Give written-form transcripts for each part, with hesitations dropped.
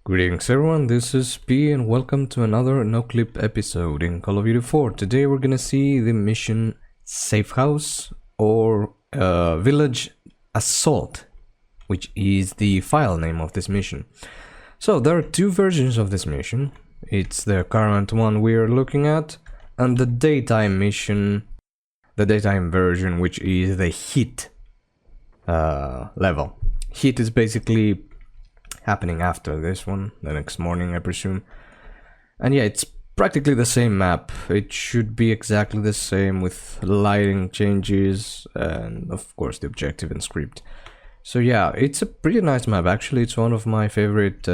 Greetings everyone, this is P and welcome to another Noclip episode in Call of Duty 4. Today we're gonna see the mission Safehouse or Village Assault, which is the file name of this mission. So there are two versions of this mission. It's the current one we're looking at and the daytime mission, the daytime version, which is the heat level. Heat is basically happening after this one, the next morning I presume. And yeah, it's practically the same map. It should be exactly the same with lighting changes and of course the objective and script. So yeah, it's a pretty nice map. Actually, it's one of my favorite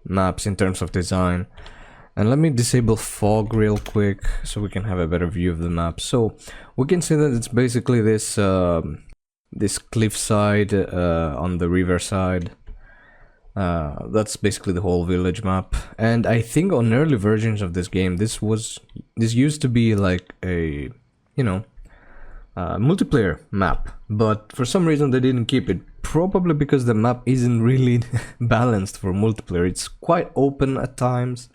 maps in terms of design. And let me disable fog real quick so we can have a better view of the map. So we can see that it's basically this this cliffside on the river side. That's basically the whole village map, and I think on early versions of this game this used to be like a multiplayer map, but for some reason they didn't keep it, probably because the map isn't really balanced for multiplayer. It's quite open at times,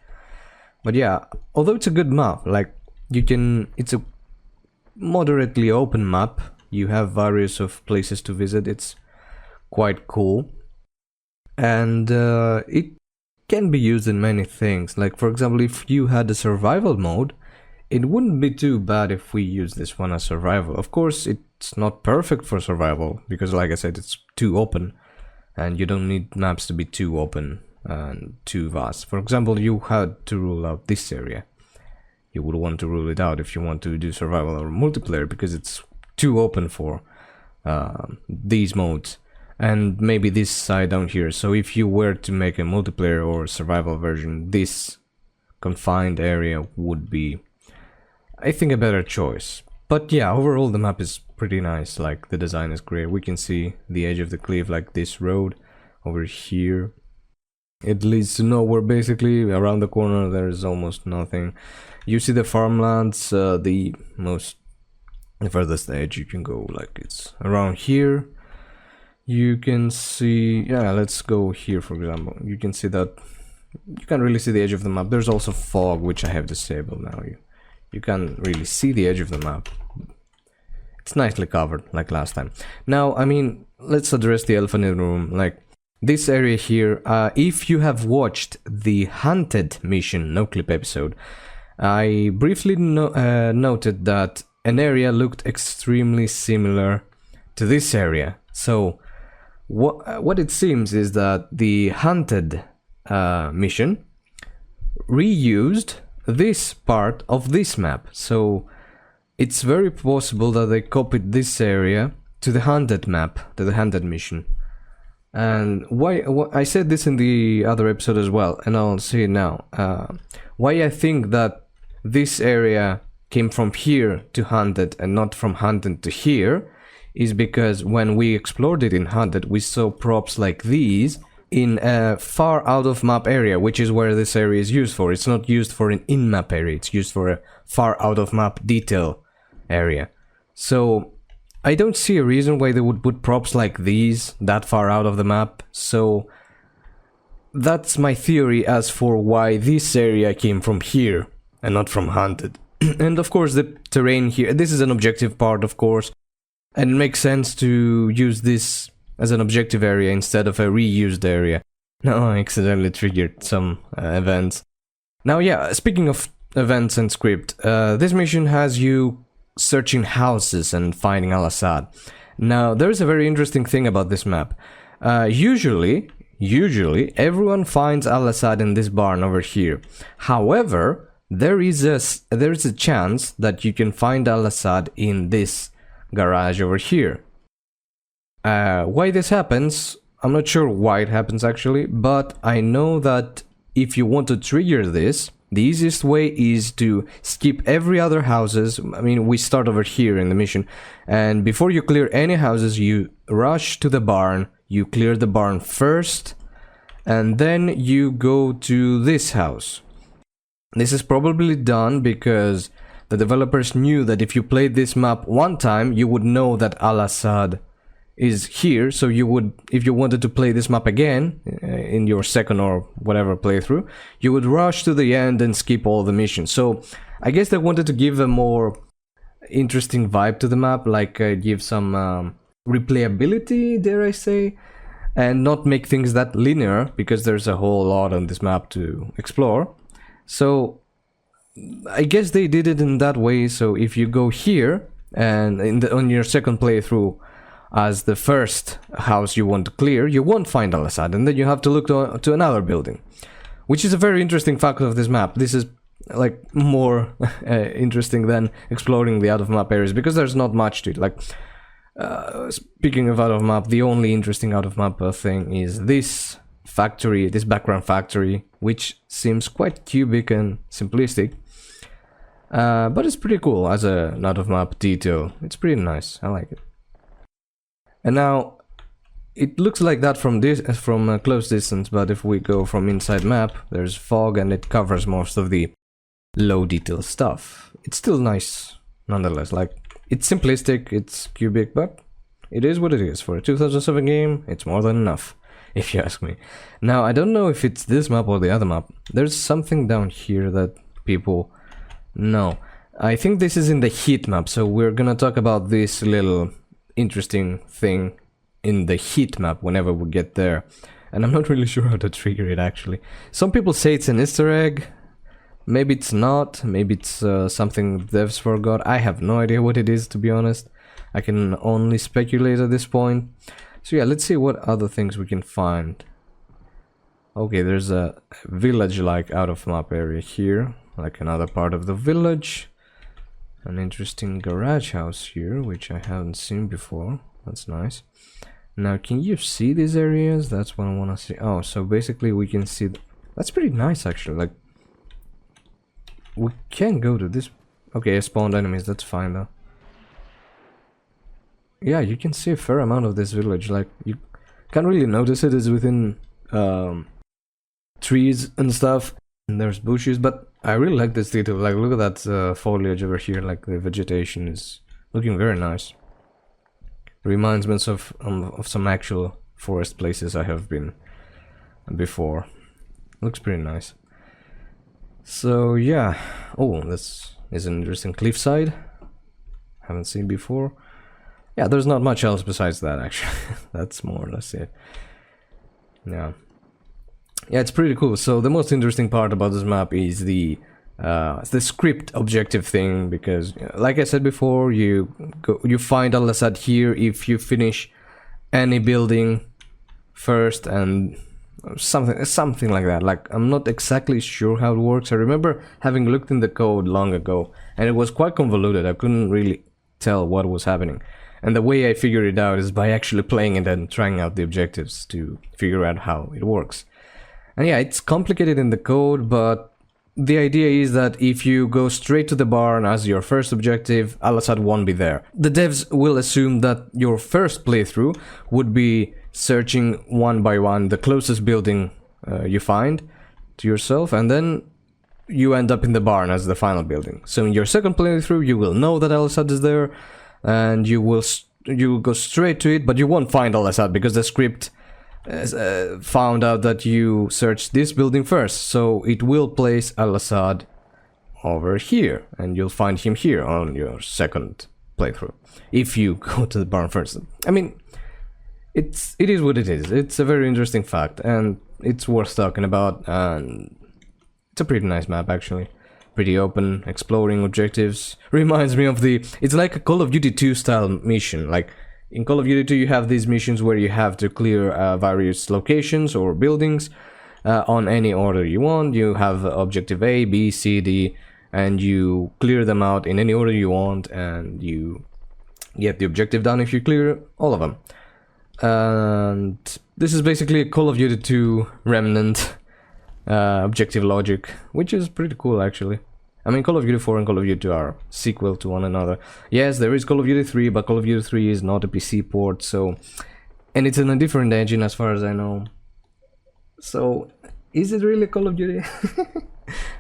but yeah, although it's a good map, like it's a moderately open map, you have various of places to visit, it's quite cool. And it can be used in many things. Like for example, if you had a survival mode, it wouldn't be too bad if we use this one as survival. Of course, it's not perfect for survival because, like I said, it's too open, and you don't need maps to be too open and too vast. For example, you had to rule out this area. You would want to rule it out if you want to do survival or multiplayer because it's too open for these modes. And maybe this side down here. So if you were to make a multiplayer or survival version, this confined area would be, I think, a better choice. But yeah, overall the map is pretty nice. Like, the design is great. We can see the edge of the cliff, like this road over here. It leads to nowhere basically. Around the corner there is almost nothing. You see the farmlands, the furthest edge you can go, like it's around here. You can see, yeah, let's go here for example. You can see that you can't really see the edge of the map. There's also fog, which I have disabled now. You can't really see the edge of the map. It's nicely covered, like last time. Now, I mean, let's address the elephant in the room. Like, this area here, if you have watched the Hunted mission Noclip episode, I briefly noted that an area looked extremely similar to this area. So what it seems is that the Hunted mission reused this part of this map. So it's very possible that they copied this area to the Hunted map, to the Hunted mission. And why I said this in the other episode as well, and I'll say it now. Why I think that this area came from here to Hunted and not from Hunted to here is because when we explored it in Hunted, we saw props like these in a far out of map area, which is where this area is used for. It's not used for an in-map area, it's used for a far out of map detail area. So I don't see a reason why they would put props like these that far out of the map. So that's my theory as for why this area came from here and not from Hunted. And of course the terrain here, this is an objective part of course, and it makes sense to use this as an objective area instead of a reused area. Now I accidentally triggered some events. Now yeah, speaking of events and script, this mission has you searching houses and finding Al-Assad. Now there's a very interesting thing about this map. Usually everyone finds Al-Assad in this barn over here. However, there is a chance that you can find Al-Assad in this garage over here. Why this happens, I'm not sure why it happens actually, but I know that if you want to trigger this, the easiest way is to skip every other houses. I mean, we start over here in the mission, and before you clear any houses, you rush to the barn, you clear the barn first, and then you go to this house. This is probably done because the developers knew that if you played this map one time, you would know that Al-Assad is here, so you would, if you wanted to play this map again in your second or whatever playthrough, you would rush to the end and skip all the missions. So I guess they wanted to give a more interesting vibe to the map, like give some replayability, dare I say, and not make things that linear, because there's a whole lot on this map to explore. So I guess they did it in that way. So if you go here and on your second playthrough as the first house you want to clear, you won't find Al-Assad, and then you have to look to another building, which is a very interesting fact of this map. This is like more interesting than exploring the out-of-map areas, because there's not much to it. Like, speaking of out-of-map, the only interesting out-of-map thing is this factory, this background factory, which seems quite cubic and simplistic. But it's pretty cool as an out-of-map detail. It's pretty nice, I like it. And now, it looks like that from a close distance, but if we go from inside map, there's fog and it covers most of the low detail stuff. It's still nice, nonetheless. Like, it's simplistic, it's cubic, but it is what it is. For a 2007 game, it's more than enough, if you ask me. Now, I don't know if it's this map or the other map. There's something down here that people know. I think this is in the heat map, so we're gonna talk about this little interesting thing in the heat map whenever we get there. And I'm not really sure how to trigger it, actually. Some people say it's an Easter egg. Maybe it's not. Maybe it's something devs forgot. I have no idea what it is, to be honest. I can only speculate at this point. So yeah, let's see what other things we can find. Okay, there's a village-like out-of-map area here, like another part of the village. An interesting garage house here, which I haven't seen before. That's nice. Now, can you see these areas? That's what I want to see. Oh, so basically we can see... That's pretty nice, actually. Like, we can go to this... Okay, spawned enemies, that's fine, though. Yeah, you can see a fair amount of this village. Like, you can't really notice it is within trees and stuff. And there's bushes, but I really like this detail. Like, look at that foliage over here. Like, the vegetation is looking very nice. Reminds me of some actual forest places I have been before. Looks pretty nice. So yeah. Oh, this is an interesting cliffside. Haven't seen before. Yeah, there's not much else besides that, actually. That's more or less it. Yeah. Yeah, it's pretty cool. So the most interesting part about this map is the script objective thing, because like I said before, you find Al-Assad here if you finish any building first, and something like that. Like, I'm not exactly sure how it works. I remember having looked in the code long ago, and it was quite convoluted. I couldn't really tell what was happening. And the way I figured it out is by actually playing it and trying out the objectives to figure out how it works. And yeah, it's complicated in the code, but the idea is that if you go straight to the barn as your first objective, Al-Assad won't be there. The devs will assume that your first playthrough would be searching one by one the closest building you find to yourself, and then you end up in the barn as the final building. So in your second playthrough, you will know that Al-Assad is there, and you will go straight to it, but you won't find Al-Assad because the script found out that you searched this building first, so it will place Al-Assad over here, and you'll find him here on your second playthrough if you go to the barn first. I mean, it is what it is. It's a very interesting fact, and it's worth talking about, and it's a pretty nice map, actually. Pretty open, exploring objectives. Reminds me of it's like a Call of Duty 2 style mission. Like, in Call of Duty 2, you have these missions where you have to clear various locations or buildings on any order you want. You have objective A, B, C, D, and you clear them out in any order you want, and you get the objective done if you clear all of them. And this is basically a Call of Duty 2 remnant objective logic, which is pretty cool, actually. I mean, Call of Duty 4 and Call of Duty 2 are sequel to one another. Yes, there is Call of Duty 3, but Call of Duty 3 is not a PC port, so... And it's in a different engine, as far as I know. So, is it really Call of Duty?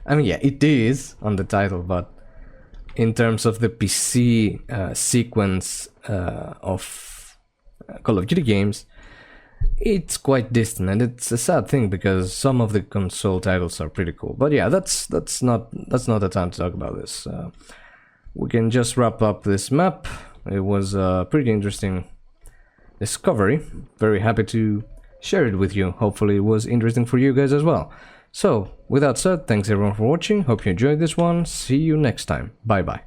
I mean, yeah, it is on the title, but... In terms of the PC sequence of Call of Duty games, it's quite distant, and it's a sad thing because some of the console titles are pretty cool. But yeah, that's not the time to talk about this. We can just wrap up this map. It was a pretty interesting discovery. Very happy to share it with you. Hopefully it was interesting for you guys as well. So, with that said, thanks everyone for watching. Hope you enjoyed this one. See you next time. Bye bye.